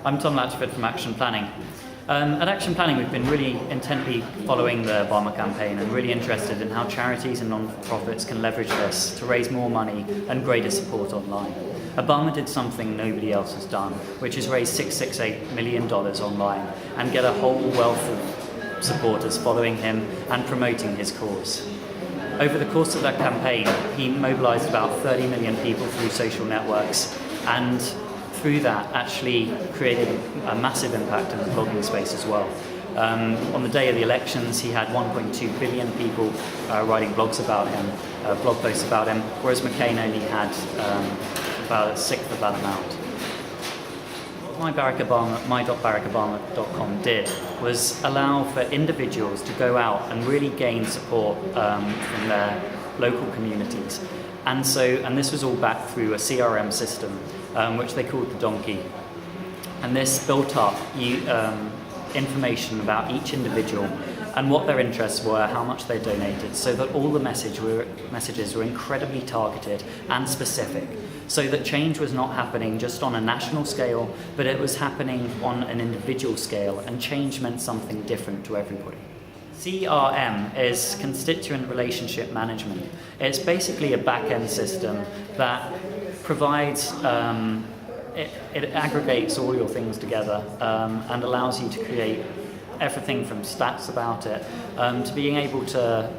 I'm Tom Latchford from Action Planning. At Action Planning, we've been really intently following the Obama campaign and really interested in how charities and non-profits can leverage this to raise more money and greater support online. Obama did something nobody else has done, which is raise $668 million online and get a whole wealth of supporters following him and promoting his cause. Over the course of that campaign, he mobilized about 30 million people through social networks, and through that actually created a massive impact in the blogging space as well. On the day of the elections, he had 1.2 billion people writing blogs about him, blog posts about him, whereas McCain only had about a sixth of that amount. What my.barackobama.com did was allow for individuals to go out and really gain support from their local communities. And this was all backed through a CRM system, which they called the Donkey. And this built up information about each individual and what their interests were, how much they donated, so that all the messages were incredibly targeted and specific, so that change was not happening just on a national scale, but it was happening on an individual scale, and change meant something different to everybody. CRM is Constituent Relationship Management. It's basically a back-end system that provides, it aggregates all your things together and allows you to create everything from stats about it to being able to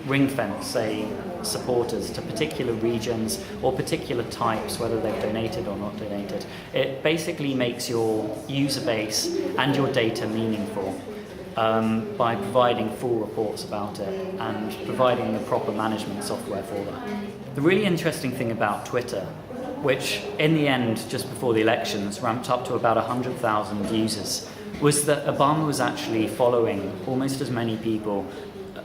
ring-fence, say, supporters to particular regions or particular types, whether they've donated or not donated. It basically makes your user base and your data meaningful by providing full reports about it and providing the proper management software for that. The really interesting thing about Twitter, which in the end, just before the elections, ramped up to about 100,000 users, was that Obama was actually following almost as many people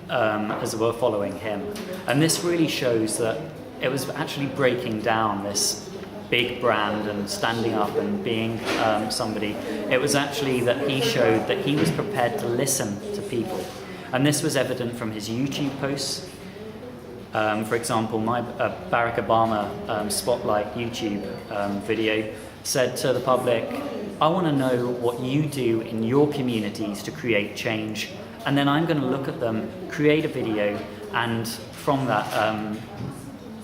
as were following him. And this really shows that it was actually breaking down this big brand and standing up and being somebody. It was actually that he showed that he was prepared to listen to people. And this was evident from his YouTube posts. For example, my Barack Obama Spotlight YouTube video said to the public, I want to know what you do in your communities to create change, and then I'm going to look at them, create a video, and from that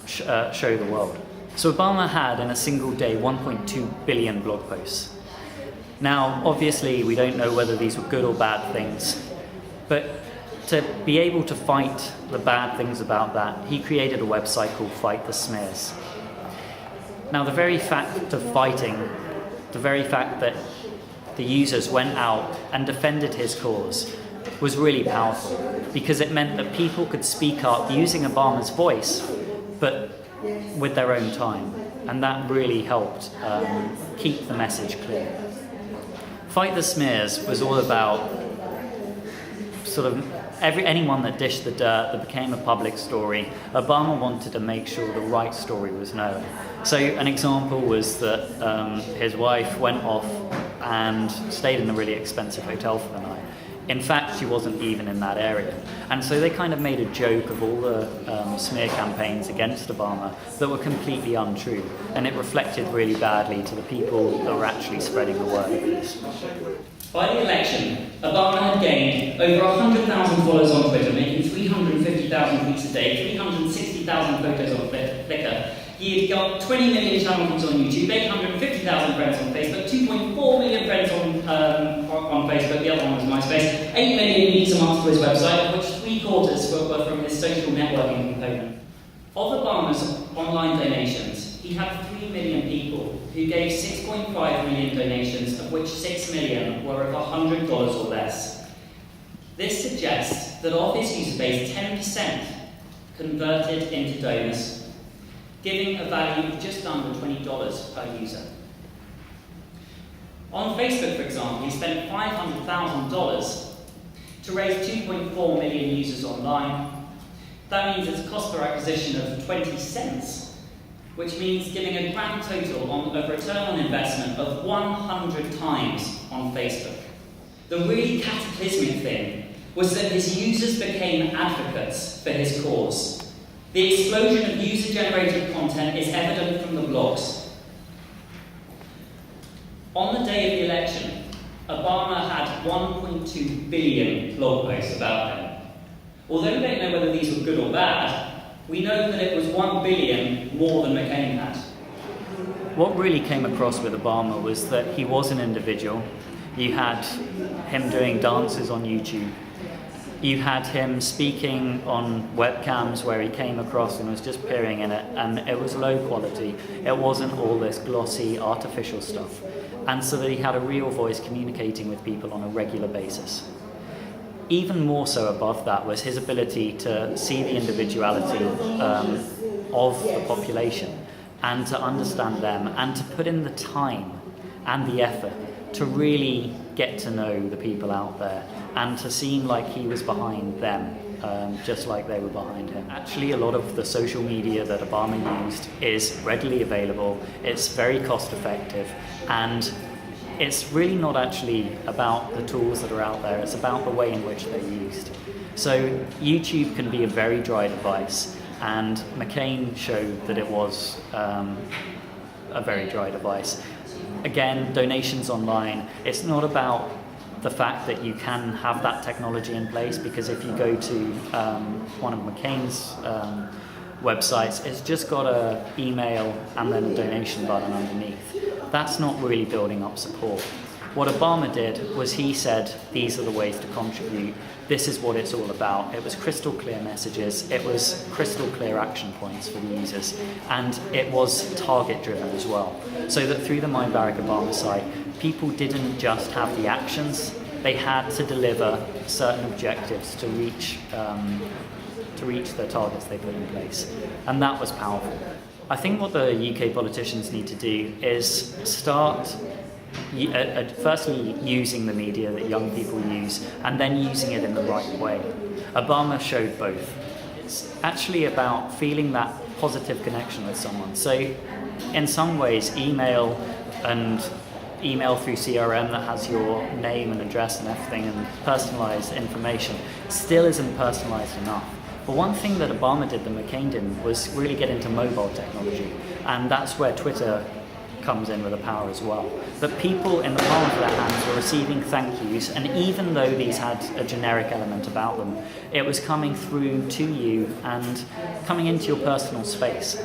show the world. So Obama had in a single day 1.2 billion blog posts. Now, obviously, we don't know whether these were good or bad things, but to be able to fight the bad things about that, he created a website called Fight the Smears. Now, the very fact of fighting, the very fact that the users went out and defended his cause was really powerful, because it meant that people could speak up using Obama's voice, but with their own time, and that really helped keep the message clear. Fight the Smears was all about sort of anyone that dished the dirt, that became a public story. Obama wanted to make sure the right story was known. So an example was that his wife went off and stayed in a really expensive hotel for the night. In fact, she wasn't even in that area. And so they kind of made a joke of all the smear campaigns against Obama that were completely untrue. And it reflected really badly to the people that were actually spreading the word of this. By the election, Obama had gained over 100,000 followers on Twitter, making 350,000 tweets a day, 360,000 photos on Flickr. He had got 20 million channel views on YouTube, 850,000 friends on Facebook, 2.4 million friends on Facebook, the other one was MySpace, 8 million uniques a month to his website, of which 3/4 were from his social networking component. Of Obama's online donations, he had 3 million people who gave 6.5 million donations, of which 6 million were of $100 or less. This suggests that of his user base, 10% converted into donors, giving a value of just under $20 per user. On Facebook, for example, he spent $500,000 to raise 2.4 million users online. That means it's a cost per acquisition of 20 cents, which means giving a grand total on a return on investment of 100 times on Facebook. The really cataclysmic thing was that his users became advocates for his cause. The explosion of user-generated content is evident from the blogs. On the day of the election, Obama had 1.2 billion blog posts about him. Although we don't know whether these were good or bad, we know that it was 1 billion more than McCain had. What really came across with Obama was that he was an individual. You had him doing dances on YouTube. You had him speaking on webcams where he came across and was just peering in it, and it was low quality. It wasn't all this glossy, artificial stuff. And so that he had a real voice communicating with people on a regular basis. Even more so above that was his ability to see the individuality of the population and to understand them and to put in the time and the effort to really get to know the people out there and to seem like he was behind them, just like they were behind him. Actually, a lot of the social media that Obama used is readily available, it's very cost effective, and it's really not actually about the tools that are out there, it's about the way in which they're used. So YouTube can be a very dry device, and McCain showed that it was a very dry device. Again, donations online, it's not about the fact that you can have that technology in place, because if you go to one of McCain's websites, it's just got an email and then a donation button underneath. That's not really building up support. What Obama did was he said, these are the ways to contribute, this is what it's all about. It was crystal clear messages, it was crystal clear action points for the users, and it was target driven as well. So that through the My Barack Obama site, people didn't just have the actions, they had to deliver certain objectives to reach the targets they put in place. And that was powerful. I think what the UK politicians need to do is start firstly using the media that young people use, and then using it in the right way. Obama showed both. It's actually about feeling that positive connection with someone. So in some ways, email through CRM that has your name and address and everything and personalized information still isn't personalized enough. But one thing that Obama did that McCain didn't was really get into mobile technology, and that's where Twitter comes in with a power as well. That people in the palm of their hands were receiving thank yous, and even though these had a generic element about them, it was coming through to you and coming into your personal space.